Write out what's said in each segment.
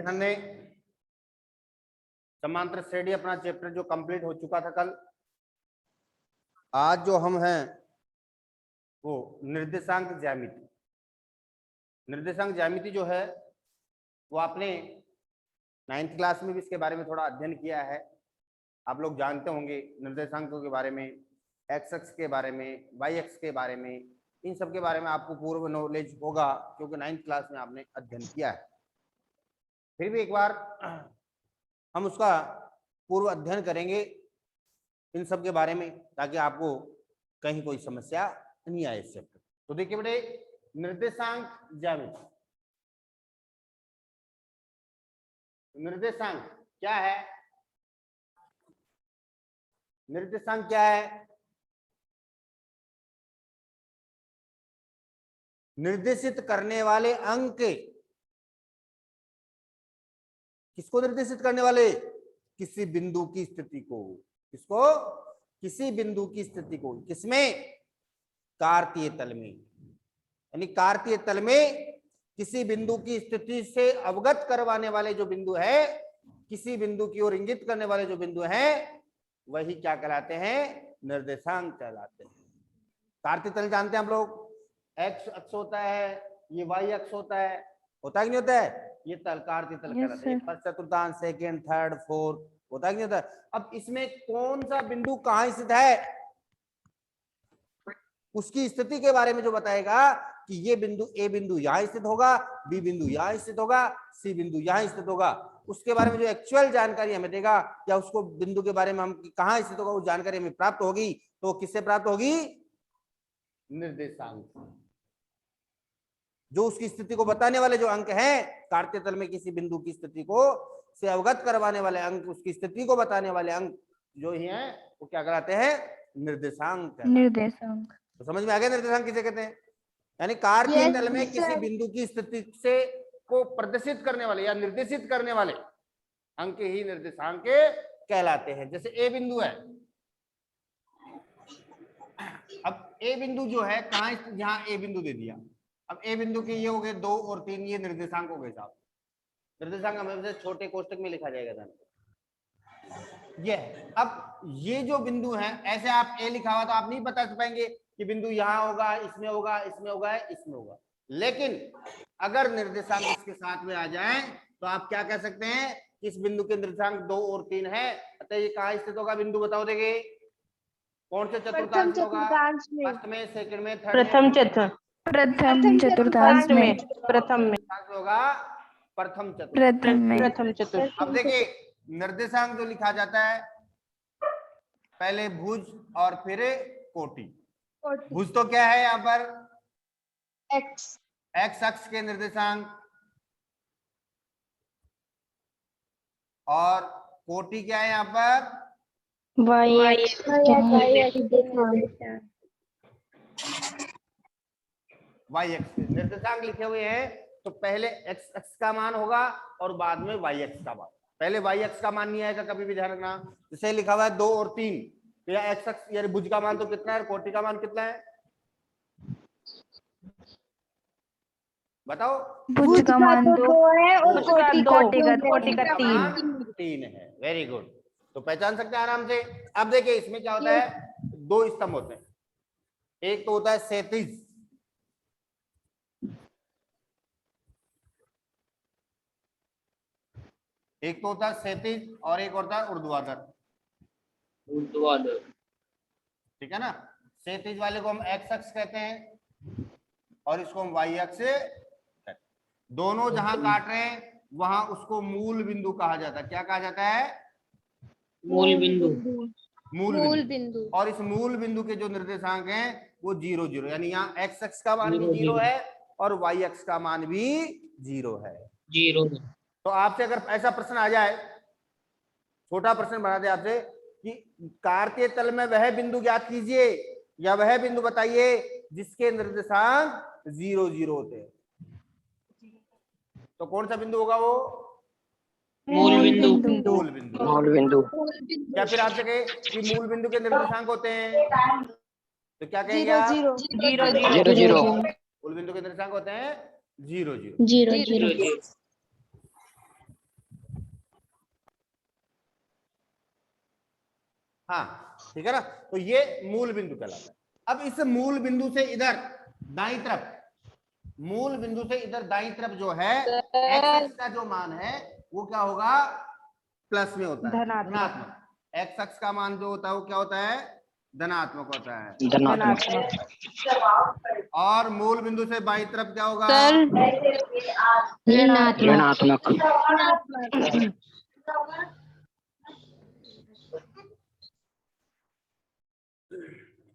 हमने समांतर श्रेणी अपना चैप्टर जो कंप्लीट हो चुका था कल। आज जो हम हैं वो निर्देशांक ज्यामिति। निर्देशांक ज्यामिति जो है वो आपने 9th क्लास में भी इसके बारे में थोड़ा अध्ययन किया है। आप लोग जानते होंगे निर्देशांकों के बारे में, एक्स अक्ष के बारे में, वाई अक्ष के बारे में, इन सब के बारे में आपको पूर्व नॉलेज होगा क्योंकि 9th क्लास में आपने अध्ययन किया है। फिर भी एक बार हम उसका पूर्व अध्ययन करेंगे इन सब के बारे में ताकि आपको कहीं कोई समस्या नहीं आए इस चैप्टर। तो देखिए बेटे, निर्देशांक ज्यामिति। निर्देशांक क्या है? निर्देशांक क्या है? निर्देशित करने वाले अंक। किसको निर्देशित करने वाले? किसी बिंदु की स्थिति को। किसको? किसी बिंदु की स्थिति को। किसमें? कार्तीय तल में। यानी कार्तीय तल में किसी बिंदु की स्थिति से अवगत करवाने वाले जो बिंदु है, किसी बिंदु की ओर इंगित करने वाले जो बिंदु हैं, वही क्या कहलाते हैं? निर्देशांक कहलाते हैं। कार्तीय तल जानते हैं आप लोग, एक्स अक्ष होता है, ये वाई अक्ष होता है कि नहीं होता है? ये तल कार्तीय तल कहलाता है। फर्स्ट चतुर्थांश, सेकंड, थर्ड, फोर्थ, होता है कि नहीं होता है? अब इसमें कौन सा बिंदु कहां स्थित है, उसकी स्थिति के बारे में जो बताएगा कि ये बिंदु, ए बिंदु यहां स्थित होगा, बी बिंदु यहां स्थित होगा, सी बिंदु यहां स्थित होगा, उसके बारे में जो एक्चुअल जानकारी हमें देगा, या उसको बिंदु के बारे में हम कहां स्थित होगा वो जानकारी हमें प्राप्त होगी, तो किससे प्राप्त होगी? निर्देशांक। जो उसकी स्थिति को बताने वाले जो अंक हैं, कार्तीय तल में किसी बिंदु की स्थिति को से अवगत करवाने वाले अंक, उसकी स्थिति को बताने वाले अंक जो ही हैं, वो क्या कहलाते हैं? निर्देशांक। निर्देशांक। तो समझ में आ गया निर्देशांक किसे कहते हैं? यानी कार्तीय तल में किसी बिंदु की स्थिति से को प्रदर्शित करने वाले या निर्देशित करने वाले अंक ही निर्देशांक कहलाते हैं। जैसे ए बिंदु है, अब ए बिंदु जो है कहां स्थित? यहां ए बिंदु दे दिया। अब ए बिंदु के ये हो गए 2 और 3, ये निर्देशांक हो गए साहब। निर्देशांक हमेशा छोटे कोष्टक में लिखा जाएगा ध्यान। ये अब ये जो बिंदु है, ऐसे आप ए लिखा हुआ तो आप नहीं बता पाएंगे कि बिंदु यहाँ होगा, इसमें होगा, इसमें होगा, इसमें होगा। लेकिन अगर निर्देशांक इसके साथ में आ जाए तो आप क्या कह सकते हैं? इस बिंदु के निर्देशांक 2 और 3 है, अतः ये कहाँ स्थित होगा? बिंदु बताओ देंगे। कौन से चतुर्थांश होगा? फर्स्ट में, सेकंड में, थर्ड में? प्रथम चतुर्थांश में। प्रथम में होगा, प्रथम चतुर्थांश। अब देखिए, निर्देशांक जो लिखा जाता है पहले भुज और फिर कोटि। भुज तो क्या है यहाँ पर? एक्स अक्ष के निर्देशांक, और कोटि क्या है यहाँ पर? वाई एक्स निर्देशांक लिखे हुए हैं, तो पहले एक्स अक्ष का मान होगा और बाद में वाई अक्ष का मान। पहले वाई अक्ष का मान नहीं आएगा, कभी भी ध्यान रखना। जैसे लिखा हुआ है 2 और 3, तो यह एक्स अक्ष यानी भुज का मान तो कितना है, कोटि का मान कितना है? बताओ। भुज का मान 2 है और कोटि का 3 है। Very good. तो पहचान सकते हैं आराम से। अब देखिए इसमें क्या होता है, 2 स्तंभ होते हैं। एक तो होता है क्षैतिज, एक तो होता है क्षैतिज और एक होता है ऊर्ध्वाधर। ठीक है ना? क्षैतिज वाले को हम एक्स अक्ष कहते हैं और इसको हम वाई अक्ष कहते हैं। दोनों जहां काट रहे हैं वहां उसको मूल बिंदु कहा जाता है। क्या कहा जाता है? मूल बिंदु। और इस मूल बिंदु के जो निर्देशांक हैं वो 0 0, यानी यहाँ एक्स अक्ष का मान भी 0 है और वाई अक्ष का मान भी 0 है। तो आपसे अगर ऐसा प्रश्न आ जाए, छोटा प्रश्न बना दे आपसे कि कार्तीय तल में वह बिंदु ज्ञात कीजिए या वह बिंदु बताइए जिसके निर्देशांक 0 0 होते हैं, तो कौन सा बिंदु होगा वो? मूल बिंदु। या फिर आपसे कहे कि मूल बिंदु के निर्देशांक होते हैं, तो क्या कहेंगे आप? 0 0। मूल बिंदु के निर्देशांक होते हैं 0 0। 0 0। हाँ ठीक है ना, तो ये मूल बिंदु कहलाता है। अब इस मूल बिंदु से इधर दाईं तरफ, मूल बिंदु से इधर दाईं तरफ जो है x का जो मान है वो क्या होगा, प्लस में होता है, धनात्मक। x अक्ष का मान जो होता है वो क्या होता है, धनात्मक होता है, धनात्मक। और मूल बिंदु से बाईं तरफ क्या होगा, ऋणात्मक।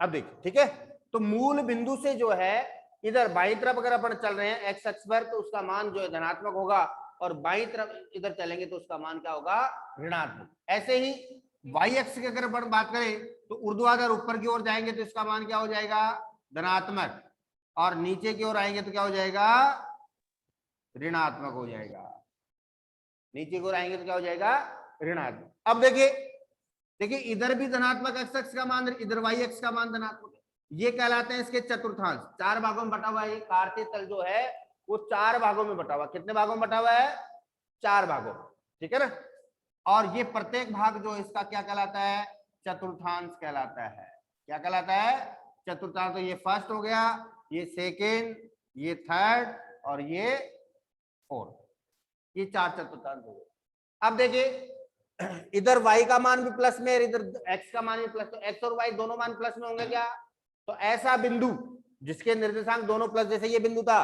अब देखिए ठीक है, तो मूल बिंदु से जो है इधर बाईं तरफ अगर अपन चल रहे हैं x अक्ष पर तो उसका मान जो है धनात्मक होगा, और बाईं तरफ इधर चलेंगे तो उसका मान क्या होगा, ऋणात्मक। ऐसे ही y अक्ष की अगर अपन बात करें तो ऊर्ध्वाधर ऊपर की ओर जाएंगे तो इसका मान क्या हो जाएगा, धनात्मक, और नीचे की ओर आएंगे तो क्या हो जाएगा, ऋणात्मक हो जाएगा। नीचे की ओर आएंगे तो क्या हो जाएगा, ऋणात्मक। अब देखिए देखिए इधर भी धनात्मक x अक्ष का मान, इधर y अक्ष का मान धनात्मक है, ये कहलाते हैं इसके चतुर्थांश। 4 भागों में बटा हुआ है, कार्तीय तल जो है वो 4 भागों में बटा हुआ। कितने भागों में बटा हुआ है, 4 भागों, ठीक है ना। और ये प्रत्येक भाग जो इसका क्या कहलाता है, चतुर्थांश कहलाता है। क्या कहलाता है, चतुर्थांश। तो ये फर्स्ट हो गया, ये सेकेंड, ये थर्ड और ये फोर्थ, ये 4 चतुर्थांश हो गए। अब देखिए इधर y का मान भी प्लस में, इधर x का मान भी प्लस, तो x और y दोनों मान प्लस में होंगे क्या, तो ऐसा बिंदु जिसके निर्देशांक दोनों प्लस, जैसे ये बिंदु था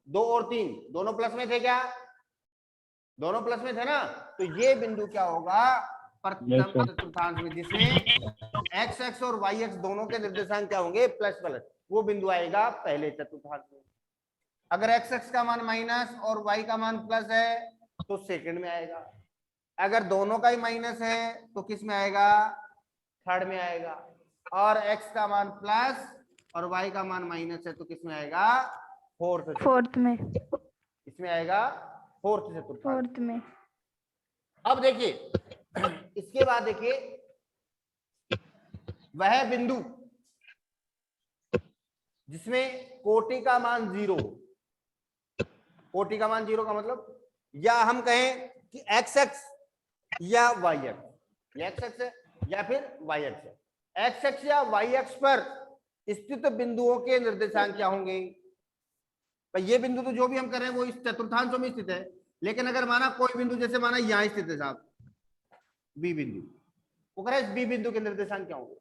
2 और 3 दोनों प्लस में थे क्या, दोनों प्लस में थे ना, तो ये बिंदु क्या होगा, प्रथम चतुर्थांश में, जिसमें x x और y x दोनों के निर्देशांक क्या होंगे, प्लस प्लस, वो बिंदु आएगा पहले चतुर्थांश में। अगर x x का मान माइनस और y का मान प्लस है तो सेकंड में आएगा। अगर दोनों का ही माइनस है तो किस में आएगा, थर्ड में आएगा। और x का मान प्लस और y का मान माइनस है तो किस में आएगा, फोर्थ में, इसमें आएगा फोर्थ चतुर्थांश में। अब देखिए इसके बाद देखिए वह बिंदु जिसमें कोटि का मान 0, कोटि का मान 0 का मतलब, या हम कहें कि x x या y x, x x है या फिर y x है, x x या y x पर स्थित बिंदुओं के निर्देशांक क्या होंगे। तो ये बिंदु तो जो भी हम कर रहे हैं वो इस चतुर्थांशों में स्थित है, लेकिन अगर माना कोई बिंदु, जैसे माना यहां स्थित है साहब बी बिंदु, वो कह रहे हैं बी बिंदु के निर्देशांक क्या होंगे,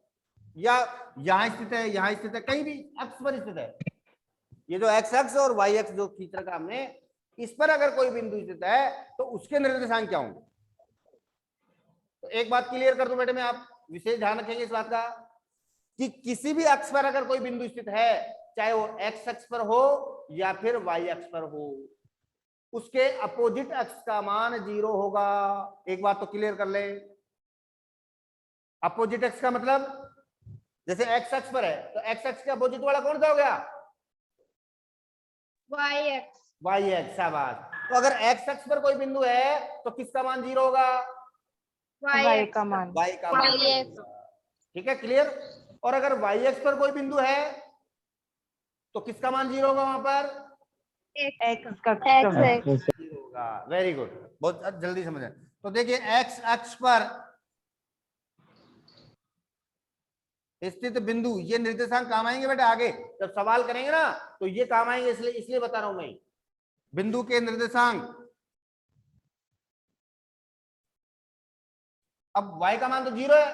या यहां स्थित है, यहां स्थित है, कहीं भी अक्ष पर स्थित है, ये जो x अक्ष और y अक्ष जो खींच रखा हमने, इस पर अगर कोई बिंदु स्थित है तो उसके निर्देशांक क्या होंगे। तो एक बात क्लियर कर दूं बेटे मैं, आप विशेष ध्यान रखेंगे इस बात का कि किसी भी अक्ष पर अगर कोई बिंदु स्थित है, चाहे वो x अक्ष पर हो या फिर y अक्ष पर हो, उसके अपोजिट अक्ष का मान 0 होगा। एक बात तो क्लियर कर ले, अपोजिट अक्ष का मतलब जैसे x अक्ष पर है तो x अक्ष के अपोजिट वाला कौन सा हो गया, y अक्ष। शाबाश। तो अगर x अक्ष पर कोई बिंदु है तो किसका मान 0 होगा, y का मान, ठीक है, क्लियर। और अगर y अक्ष पर कोई बिंदु है तो किसका मान 0 होगा, वहां पर x होगा। वेरी गुड, बहुत जल्दी समझ आए। तो देखिए x अक्ष पर स्थित बिंदु, ये निर्देशांक काम आएंगे बेटा आगे जब सवाल करेंगे ना, तो ये काम आएंगे, इसलिए बता रहा हूं मैं, बिंदु के निर्देशांक। अब y का मान तो 0 है,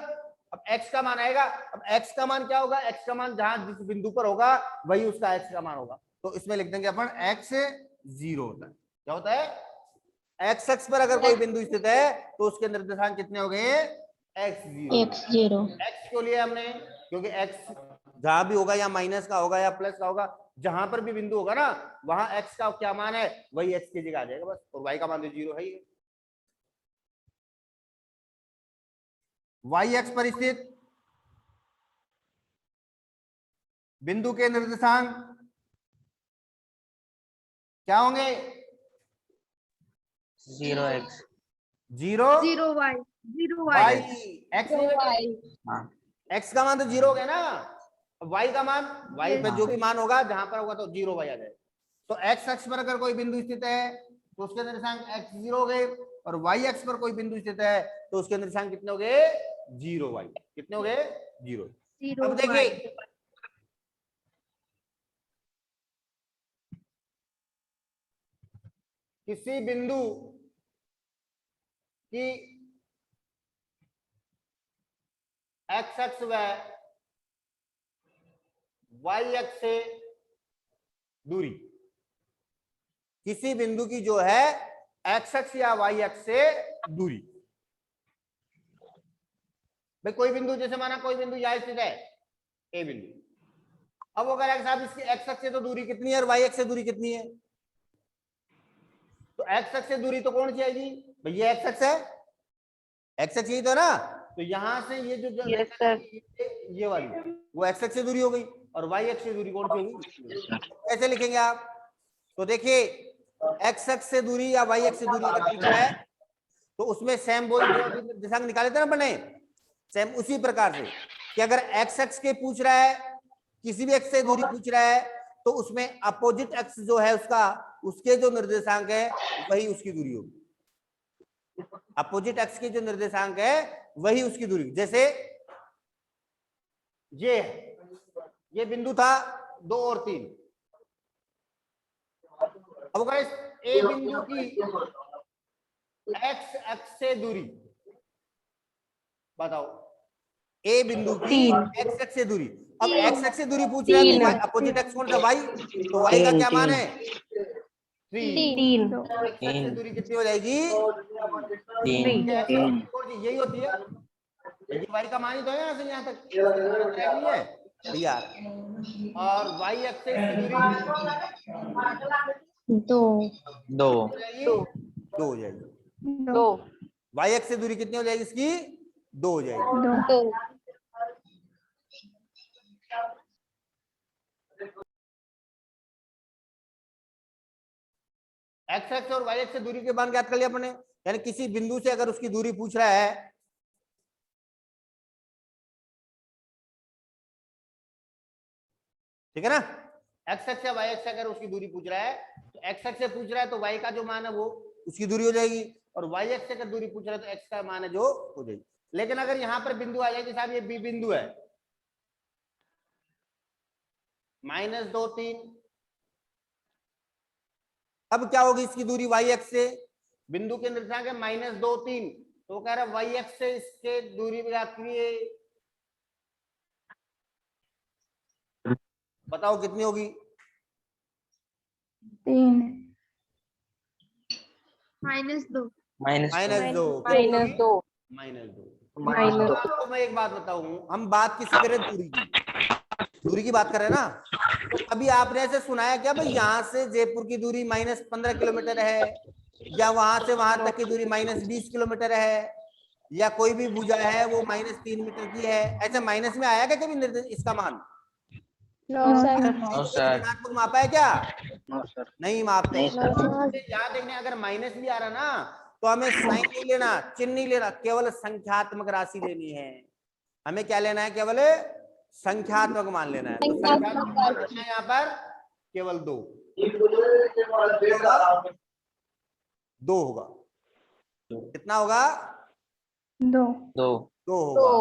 अब x का मान आएगा। अब x का मान क्या होगा, x का मान जहां जिस बिंदु पर होगा वही उसका x का मान होगा, तो इसमें लिख देंगे अपन x 0 होता है। क्या होता है, x अक्ष पर अगर कोई बिंदु स्थित है तो उसके निर्देशांक कितने हो गए, x0। x क्यों लिया हमने, क्योंकि x जहां भी होगा या माइनस का होगा या प्लस का होगा, जहां पर भी बिंदु होगा ना वहां x का क्या मान है वही x की जगह आ जाएगा बस, और y का मान तो 0 है ही। y अक्ष पर स्थित बिंदु के निर्देशांक क्या होंगे, 0x 0 y, x x का मान तो 0 हो गया ना, y का मान, y पर जो भी मान होगा जहां पर होगा तो 0 y आ जाएगा। तो एक्स अक्ष पर अगर कोई बिंदु स्थित है तो उसके निर्देशांक x0 हो गए, और y अक्ष पर कोई बिंदु स्थित है तो उसके निर्देशांक कितने हो गए? 0y। कितने हो गए? 0। अब देखिए किसी बिंदु की x अक्ष व y अक्ष से दूरी, किसी बिंदु की जो है x अक्ष या y अक्ष से दूरी, भाई कोई बिंदु, जैसे माना कोई बिंदु यहां स्थित है ए बिंदु, अब अगर एक्स साहब इसकी एक्स अक्ष से तो दूरी कितनी है और वाई अक्ष से दूरी कितनी है? तो एक्स अक्ष से दूरी तो कौन सी आएगी भाई? ये एक्स अक्ष है, एक्स अक्ष यही तो ना, तो यहां से ये जो यस सर। ये वाली वो एक्स अक्ष से दूरी हो गई, और वाई अक्ष से दूरी कौन सी होगी? कैसे लिखेंगे आप? तो देखिए एक्स अक्ष से दूरी या वाई अक्ष से दूरी अगर पूछा है तो उसमें सेम बोल दिशांक निकाले थे ना अपने, सेम उसी प्रकार से कि अगर एक्स अक्ष के पूछ रहा है, किसी भी एक्स से दूरी पूछ रहा है, तो उसमें अपोजिट एक्स जो है उसका, उसके जो निर्देशांक है वही उसकी दूरी होगी। अपोजिट एक्स के जो निर्देशांक है वही उसकी दूरी। जैसे ये बिंदु था 2 और 3, अब अगर इस ए बिंदु की एक्स अक्ष से दूरी बताओ, ए बिंदु की एक्स अक्ष से दूरी, अब एक्स अक्ष से दूरी पूछ रहा है तो अपोजिट एक्स कौन सा? वाई, तो वाई का क्या मान है? 3। एक्स अक्ष से दूरी कितनी हो जाएगी? 3। यही होती है, ये वाई का मान ही तो है यहाँ से यहाँ तक, नहीं है भैया। और वाई अक्ष से इसकी दूरी 2 हो जाएगी। 2 वाई अक्ष से दूरी कितनी हो जाएगी इसकी? 2 हो जाएगी। 2 एक्स अक्ष और वाई अक्ष से दूरी के मान ज्ञात कर लिया अपने, यानी किसी बिंदु से अगर उसकी दूरी पूछ रहा है, ठीक है ना, एक्स अक्ष या वाई अक्ष से अगर उसकी दूरी पूछ रहा है तो एक्स अक्ष से पूछ रहा है तो वाई का जो मान है वो उसकी दूरी हो जाएगी, और वाई अक्ष से अगर दूरी पूछ रहा है तो एक्स का मान है जो हो जाएगी। लेकिन अगर यहां पर बिंदु आ जाएगी साहब, ये बी बिंदु है, -2 3, अब क्या होगी इसकी दूरी वाई अक्ष से? बिंदु के निर्देशांक है -2 3, तो कह रहा है वाई अक्ष से इसके दूरी ज्ञात कीजिए, बताओ कितनी होगी? 3 -2 -2 आपको मैं एक बात बताऊं, हम बात किसी करे दूरी की बात कर रहे हैं ना, तो अभी आपने ऐसे सुनाया क्या भाई यहाँ से जयपुर की दूरी -15 किलोमीटर है, या वहां से वहां तक की दूरी -20 किलोमीटर है, या कोई भी भुजा है वो -3 मीटर की है, ऐसे माइनस में आया क्या कभी इसका मान? ऋणात्मक मापा है क्या? नहीं मापते। याद देखने अगर माइनस भी आ रहा ना तो हमें साइन नहीं लेना, चिन्ह नहीं लेना, केवल संख्यात्मक राशि लेनी है। हमें क्या लेना है? केवल संख्यात्मक मान लेना है। तो संख्यात्मक मान कितना है यहाँ पर? केवल 2 होगा। कितना होगा? 2 होगा,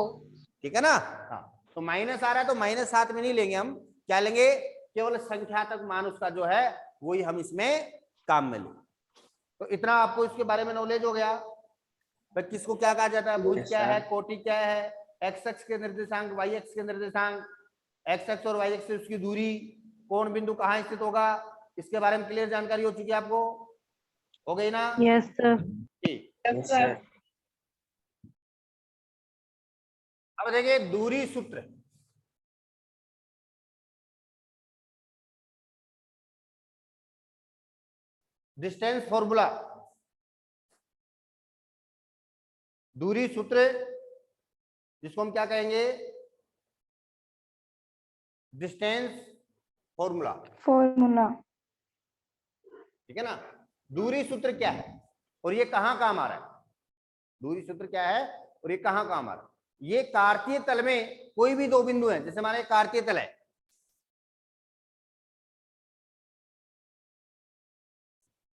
ठीक है ना। हाँ, तो माइनस आ रहा है तो -7 में नहीं लेंगे हम, क्या लेंगे? केवल संख्यात्मक मान उसका जो है वही हम इसमें काम में लेंगे। तो इतना आपको इसके बारे में नॉलेज हो गया, भाई किसको क्या कहा जाता है, भुज क्या है, कोटि क्या है, एक्स अक्ष के निर्देशांक, वाई अक्ष के निर्देशांक, एक्स अक्ष और वाई अक्ष से उसकी दूरी, कौन बिंदु कहाँ स्थित होगा, इसके बारे में क्लियर जानकारी हो चुकी है आपको, हो गई ना? Yes sir. ठीक। अब देखिए दूरी सूत्र, डिस्टेंस फॉर्मूला, दूरी सूत्र जिसको हम क्या कहेंगे? डिस्टेंस फॉर्मूला, ठीक है ना। दूरी सूत्र क्या है और ये कहां काम आ रहा है? दूरी सूत्र क्या है और ये कहां काम आ रहा है? ये कार्तीय तल में कोई भी 2 बिंदु हैं, जैसे हमारे कार्तीय तल है,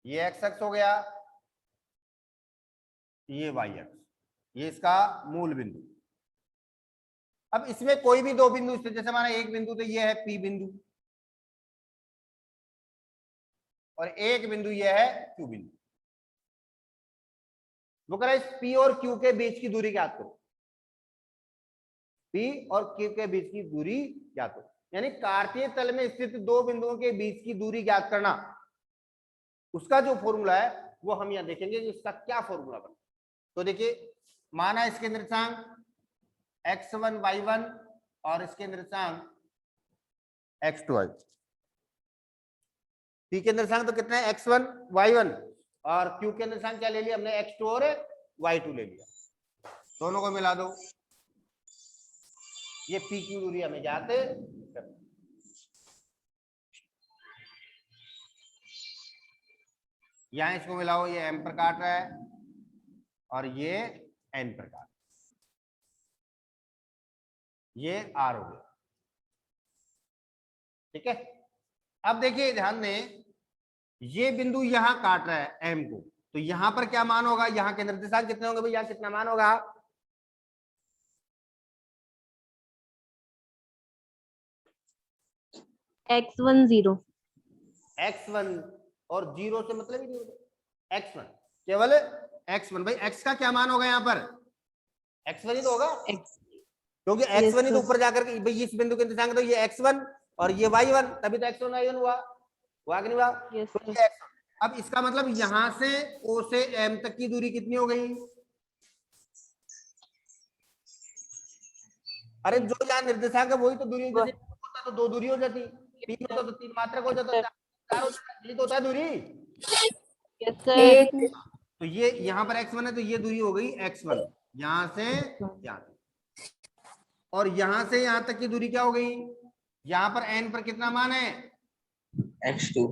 ये एक्स अक्ष हो गया, ये वाई अक्ष, ये इसका मूल बिंदु। अब इसमें कोई भी दो बिंदु स्थित, जैसे हमारा एक बिंदु तो ये है पी बिंदु, और एक बिंदु ये है क्यू बिंदु। वो कह रहा है इस पी और क्यू के बीच की दूरी ज्ञात करो, पी और क्यू के बीच की दूरी ज्ञात करो, यानी कार्तीय तल में स्थित दो बिंदुओं के बीच की दूरी ज्ञात करना, उसका जो फॉर्मूला है वो हम यहां देखेंगे कि उसका क्या फॉर्मूला बना। तो देखिए, माना इसके निर्देशांक x1 y1 और इसके निर्देशांक x2 y, पी के निर्देशांक तो कितने हैं, x1 y1, और क्यू के निर्देशांक क्या ले लिया हमने, x2 और y2 ले लिया, दोनों को मिला दो, ये पी की दूरी हमें ज्ञात करनी। यहां इसको मिलाओ, ये m पर काट रहा है और ये n पर काट, ये r हो गया, ठीक है। अब देखिए ध्यान दें, ये बिंदु यहां काट रहा है m को, तो यहां पर क्या मान होगा, यहां के निर्देशांक कितने होंगे भैया, कितना मान होगा, x1 0, x1, और 0 से मतलब ही नहीं होगा, x1 केवल x1। भाई x का क्या मान होगा यहाँ पर, x1 ही तो होगा, क्योंकि x1 ही तो ऊपर जाकर के, भाई इस बिंदु के निर्देशांक तो ये x1 और ये y1, तभी तो x1 y1 हुआ कि नहीं हुआ। तो ये x1। अब इसका मतलब यहां से o से m तक की दूरी कितनी हो गई, अरे जो यहाँ निर्देशांक है वही तो दूरी, जैसे होता तो दो दूरी हो जाती, तीन होता तो तीन मात्रक हो जाता, चार होता, यही तो होता है दूरी। तो ये यहाँ पर x1 है तो ये दूरी हो गई x1, यहां से यहाँ, और यहां से यहां तक की दूरी क्या हो गई, यहाँ पर n पर कितना मान है, x2,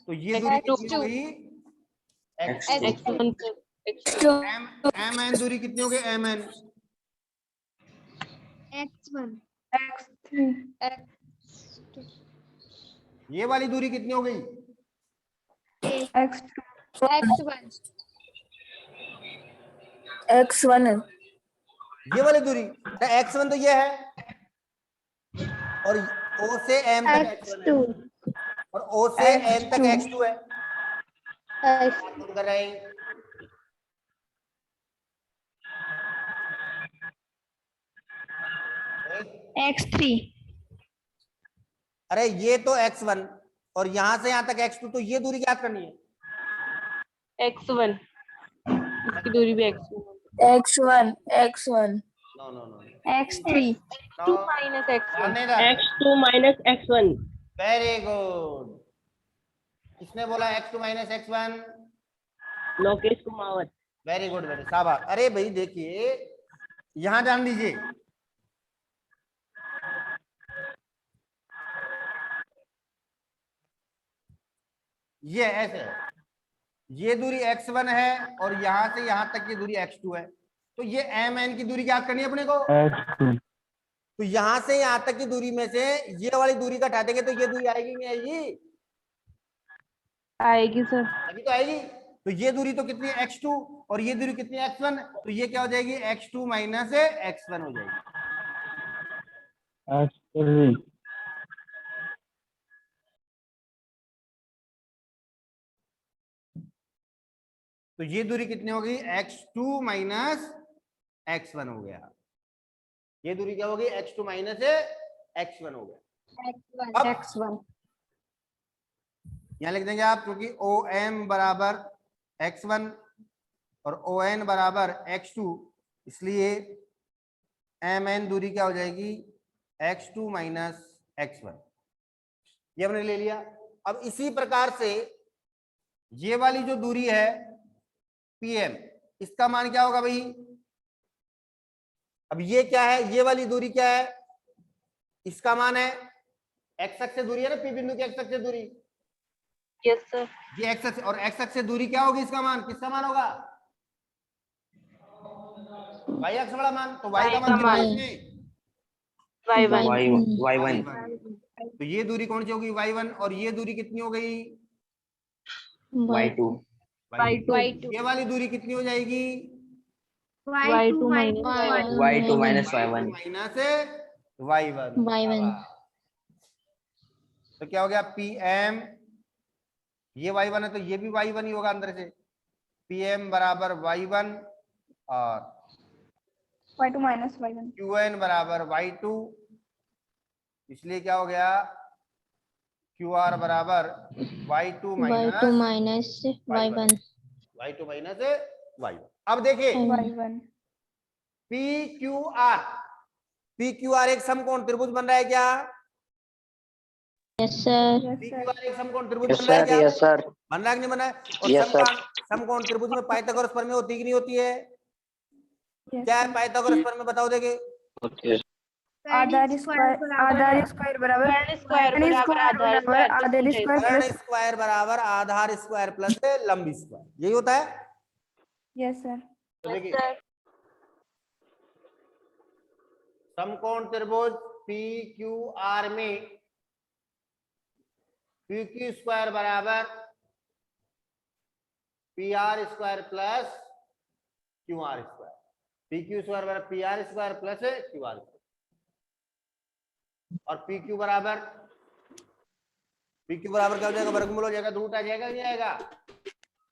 तो ये दूरी कितनी हो गई, mn दूरी कितनी हो गई, mn x1 ये वाली दूरी कितनी हो गई, x1 ये वाली दूरी, x1 तो ये है, और o से m तक x1 है, और o से n तक x2 है, कर रहे हैं, x3, अरे ये तो x1 और यहां से यहां तक x2, तो ये दूरी याद करनी है, x1 इसकी दूरी भी x1 no no no, x3 2 minus x1, x2 minus x1, very good, किसने बोला x2 minus x1, Lokesh Kumawat. Very good, very शाबाश। अरे भाई देखिए यहां ध्यान दीजिए, ये ऐसे है, ये दूरी x1 है और यहां से यहां तक की दूरी x2 है, तो ये mn की दूरी याद करनी है अपने को, तो यहां से यहां तक की दूरी में से ये वाली दूरी का हटा देंगे तो ये दूरी आएगी नहीं आएगी, आएगी सर, अभी तो आएगी, तो ये दूरी तो कितनी है x2 और ये दूरी कितनी है x1, तो ये क्या हो जाएगी x2 माइनस x1 हो जाएगी, तो ये दूरी कितनी हो गई x2 माइनस x1 हो गया, ये दूरी क्या हो गई x2 माइनस x1 हो गया, x1 यहां लिख देंगे आप, क्योंकि OM बराबर x1 और ON बराबर x2, इसलिए MN दूरी क्या हो जाएगी x2 माइनस x1, ये हमने ले लिया। अब इसी प्रकार से ये वाली जो दूरी है PM, इसका मान क्या होगा भाई, अब ये क्या है, ये वाली दूरी क्या है, इसका मान है x अक्ष से दूरी है ना, P बिंदु की x अक्ष से दूरी, यस सर, ये x अक्ष, और x अक्ष से दूरी क्या होगी, इसका मान किसका मान होगा, y अक्ष वाला मान, तो y का मान कितना है इसमें, y1, तो ये दूरी कौन सी होगी y1, और ये दूरी कितनी हो गई Y2 y2 ये वाली दूरी कितनी हो जाएगी? y2 minus y1 Y2 minus y2 Y1 minus y1। Y1 तो क्या हो गया? pm, ये y1 है तो ये भी y1 ही होगा अंदर से। pm बराबर y1 और y2 minus y1 qn बराबर y2, इसलिए क्या हो गया? qr बराबर y2 Y2 minus minus Y1 y2 minus y1। अब देखिए y1 pqr, pqr एक समकोण त्रिभुज बन रहा है क्या? Yes sir yes sir pqr एक समकोण त्रिभुज बन रहा है क्या? Yes sir बन रहा है कि नहीं बन रहा है? और Yes, sir. समकोण त्रिभुज में पाइथागोरस प्रमेय होती है कि नहीं होती है? yes क्या है sir पाइथागोरस प्रमेय? बताओ देखे। आधार स्क्वायर बराबर आधार स्क्वायर कर्ण प्लस स्क्वायर बराबर आधार स्क्वायर प्लस लंब स्क्वायर, यही होता है। यस सर तो देखिए समकोण त्रिभुज पी क्यू आर में पी क्यू स्क्वायर बराबर P R square plus Q R square, P Q square बराबर P R square plus Q R square, और पी क्यू बराबर क्या हो जाएगा? वर्गमूल हो जाएगा, रूट आ जाएगा, नहीं आएगा?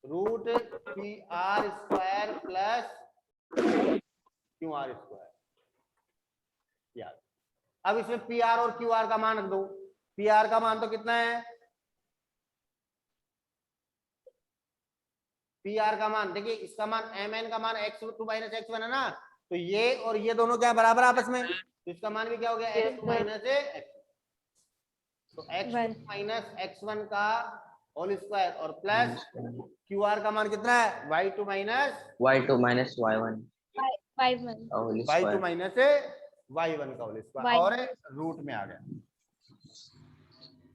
Root P R square plus Q R square. यार अब इसमें पी आर और क्यू आर का मान रख दो। पी आर का मान तो कितना है? पी आर का मान देखिए, इसका मान एम एन का मान x2 माइनस x1 है ना, तो ये और ये दोनों क्या बराबर आपस में, तो इसका मान भी क्या हो गया? x2 माइनस x, तो x2 माइनस x1 का होल स्क्वायर और प्लस क्यू आर का मान कितना है? y2 minus Y2 minus Y1 y1 whole y2 square minus y1 का होल स्क्वायर और रूट में आ गया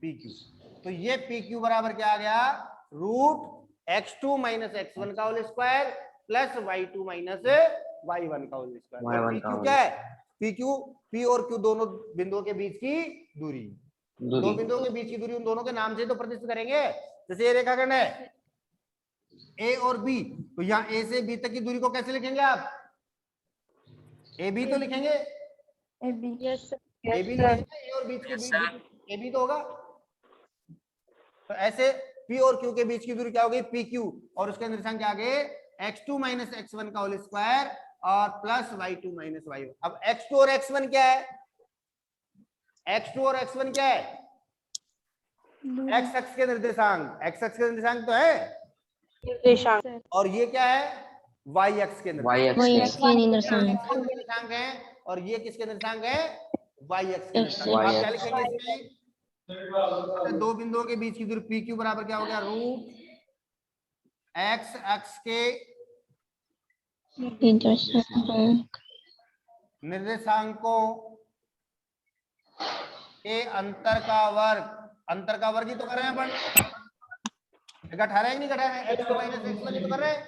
pq। तो ये pq बराबर क्या आ गया? रूट x2 माइनस x1 का whole square plus y2 minus y1 का होल स्क्वायर। Y1 का pq whole क्या है? pq p और q दोनों बिंदुओं के बीच की दूरी, दो बिंदुओं के बीच की दूरी उन दोनों के नाम से तो प्रतिष्ठित करेंगे। जैसे ये रेखाखंड है a और b, तो यहाँ a से b तक की दूरी को कैसे लिखेंगे आप? ए बी तो लिखेंगे, ab yes sir A B लिखेंगे, ए और बीच के बीच ए बी तो होगा। तो ऐसे P और Q के बीच की दूरी क्या हो गई? पी क्यू, और उसके निर्देशांक क्या आ गए? x2 माइनस x1 का होल स्क्वायर और प्लस y2 माइनस y1। अब x2 और x1 क्या है? x2 और x1 क्या है? x अक्ष के निर्देशांक, x अक्ष के निर्देशांक तो है, निर्देशांक और ये क्या है? y अक्ष के निर्देशांक। Y x अक्ष के निर्देशांक अक्ष के निर्देशांक है और ये किसके निर्देशांक है? y अक्ष के निर्देशांक। Y आप क्या अक्ष। लिखेंगे इसमें? दो बिंदुओं के बीच की दूरी पी क्यू बराबर क्या हो गया? रूट एक्स अक्ष के निर्देशांक निर्देशांकों के अंतर का वर्ग ही तो कर रहे हैं अपन। घटा रहे हैं नहीं घटा रहे हैं? x2 माइनस x1 ही तो कर रहे हैं,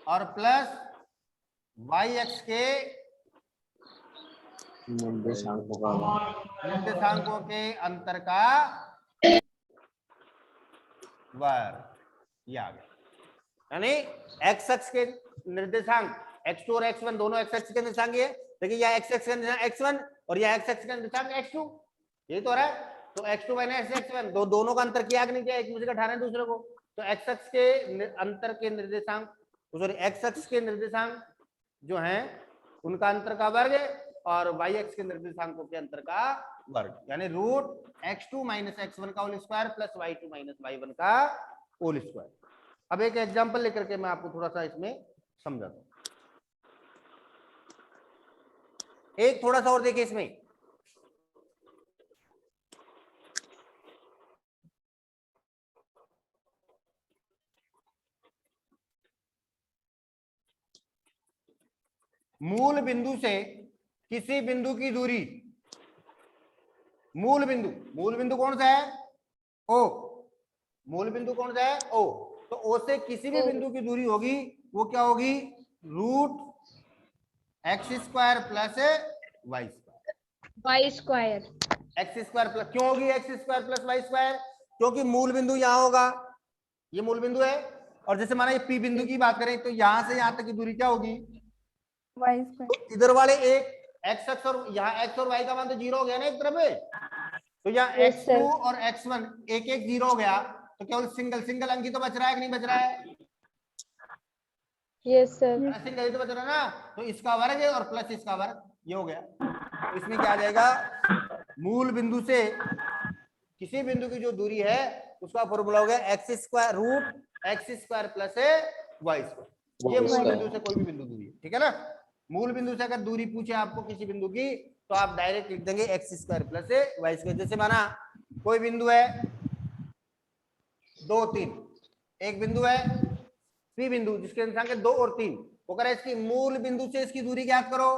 और प्लस y अक्ष के निर्देशांकों के अंतर का वर्ग, ये आ गया। यानी x अक्ष के निर्देशांक x2 और x1 दोनों x अक्ष के निर्देशांक है। देखिए यह x अक्ष का निर्देशांक x1 और यह x अक्ष का निर्देशांक x2, यही तो हो रहा है। तो x2 माइनस x1 दोनों का अंतर किया कि नहीं किया? एक मुझे घटाना है दूसरे को, तो x अक्ष के अंतर के निर्देशांक, सॉरी x अक्ष के निर्देशांक जो हैं उनका अंतर का वर्ग और y अक्ष के निर्देशांकों के अंतर का वर्ग, यानी रूट x2 माइनस x1 का whole square plus y2 minus y1 का होल स्क्वायर। अब एक एग्जांपल लेकर के मैं आपको थोड़ा सा इसमें समझाता हूं। एक थोड़ा सा और देखिए इसमें, मूल बिंदु से किसी बिंदु की दूरी, मूल बिंदु कौन सा है? ओ। मूल बिंदु कौन सा है? ओ। तो ओ से किसी भी बिंदु की दूरी होगी वो क्या होगी? Root X square plus Y square. y square X square plus, क्यों होगी X square plus Y square? क्योंकि मूल बिंदु यहाँ होगा, ये मूल बिंदु है। और जैसे माना ये पी बिंदु की बात करें तो यहाँ से यहाँ तक की दूरी क्या होगी, तो इधर वाले एक एक्स अक्ष और यहाँ एक्स और वाई का मान तो 0 हो गया ना एक तरफ है, तो यहाँ Yes, x2 sir. और x1 एक एक 0 हो गया, तो केवल सिंगल सिंगल अंक ही तो बच रहा है कि नहीं बच रहा है, Yes, sir. सिंगल ही तो बच रहा है ना। तो इसका वर्ग है और प्लस इसका वर्ग, ये हो गया। तो इसमें क्या आ जाएगा, मूल बिंदु से किसी बिंदु की जो दूरी है उसका फॉर्मूला हो गया X square root X square plus Y square. ये मूल बिंदु से कोई भी बिंदु दूरी है, ठीक है ना। मूल बिंदु से अगर दूरी पूछे आपको किसी बिंदु की तो आप डायरेक्ट लिख देंगे X square plus Y square. जैसे माना कोई बिंदु है 2 3, एक बिंदु है पी बिंदु जिसके संख्या 2 और 3, अगर इसकी मूल बिंदु से इसकी दूरी ज्ञात करो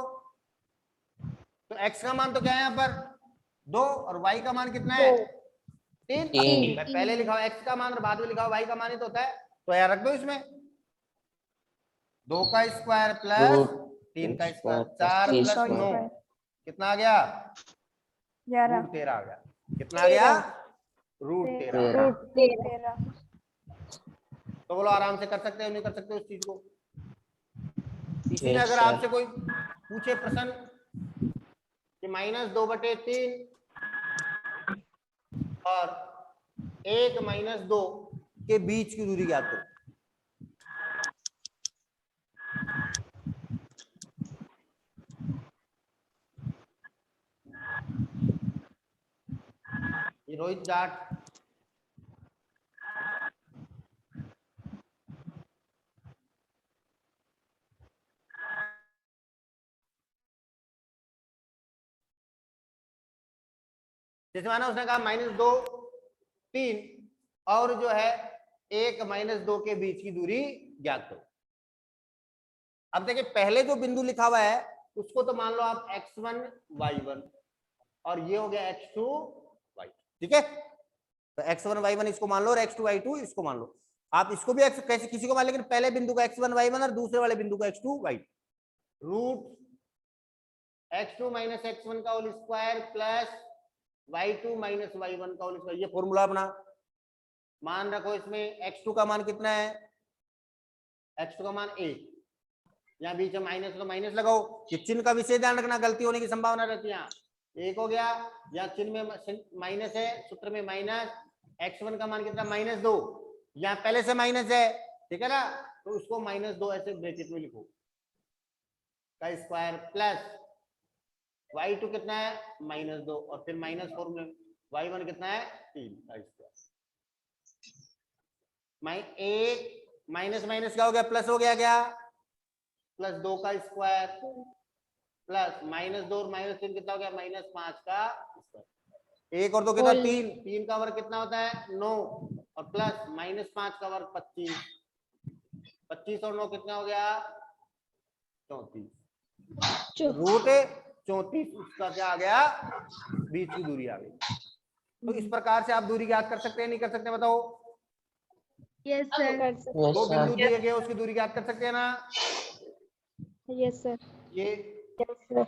तो x का मान तो क्या है यहाँ पर 2 और y का मान कितना है 3। मैं पहले लिखा हूं x का मान और बाद में लिखा हूं y का मान ही तो होता है, तो यहाँ रख दो इसमें 2 का स्क्वायर प्लस 3 का स्क्वायर, 4 प्लस 9 कितना आ गया, रूट 13 आ गया। कितना आ गया, रूट 13। तो बोलो आराम से कर सकते हो नहीं कर सकते उस चीज को। इसी में अगर आपसे कोई पूछे प्रश्न कि -2/3 और 1 - 2 के बीच की दूरी ज्ञात करो, ये रोहित जाट जैसे माना उसने कहा -2 3 और जो है 1 - 2 के बीच की दूरी ज्ञात करो। अब देखिए पहले जो बिंदु लिखा हुआ है उसको तो मान लो आप x1 y1 और ये हो गया x2 y2, ठीक है। तो x1 y1 इसको मान लो और x2 y2 इसको मान लो। आप इसको भी कैसे किसी को मान, लेकिन पहले बिंदु का x1 y1 और दूसरे वाले बिंदु का x2 y2 root x2 - x1 का whole square plus y2 - y1 का होल स्क्वायर, ये फॉर्मूला अपना मान रखो। इसमें x2 का मान कितना है, x2 का मान 1, यहाँ बीच में माइनस तो माइनस लगाओ, कि चिन्ह का विशेष ध्यान रखना, गलती होने की संभावना रहती है। 1 हो गया, यहाँ चिन्ह में माइनस है, सूत्र में माइनस, x1 का मान कितना -2, यहाँ पहले से माइनस है, ठीक है ना, तो उसको -2 ऐसे ब्रैकेट में लिखो का स्क्वायर प्लस y2 कितना है -2 और फिर -4 में y1 कितना है 3 का स्क्वायर, 1 माइनस माइनस क्या हो गया प्लस हो गया, क्या +2 का स्क्वायर प्लस -2 और -3 कितना हो गया -5 का स्क्वायर, 1 और 2 कितना 3, 3 का वर्ग कितना होता है 9 और प्लस -5 का वर्ग 25, 25 और 9 कितना हो गया 34, रूट 34 उसका क्या आ गया बीच की दूरी आ गई। तो इस प्रकार से आप दूरी ज्ञात कर सकते हैं नहीं कर सकते बताओ। Yes sir. दो बिंदु दिए गए उसकी दूरी ज्ञात कर सकते हैं ना। Yes, sir. ये Yes, sir.